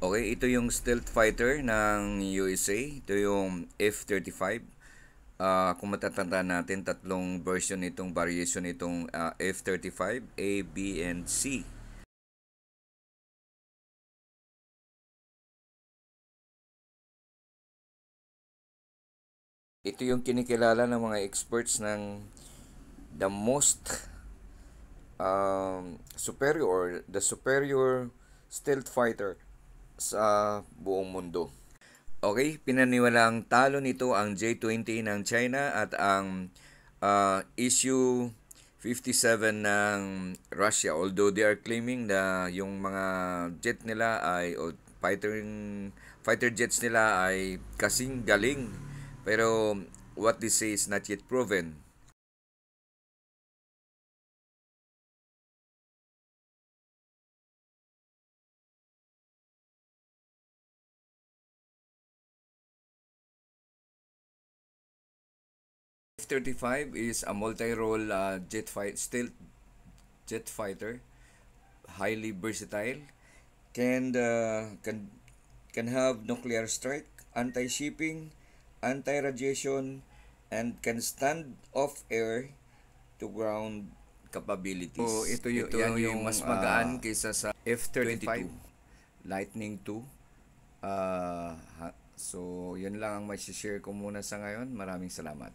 Okay, ito yung stealth fighter ng USA. Ito yung F-35. Kung matatandaan natin, tatlong version nitong variation nitong F-35, A, B, and C. Ito yung kinikilala ng mga experts ng the most superior or the superior stealth fighter sa buong mundo. Okay, pinaniwalang talo nito ang J-20 ng China at ang issue 57 ng Russia, although they are claiming na yung mga jet nila ay o fighter jets nila ay kasing galing, pero what they say is not yet proven. F-35 is a multi-role jet fighter, highly versatile, can have nuclear strike, anti-shipping, anti-radiation, and can stand off air to ground capabilities. So, ito yung mas magaan kaysa sa F-35 Lightning 2. So, yun lang ang may share ko muna sa ngayon. Maraming salamat.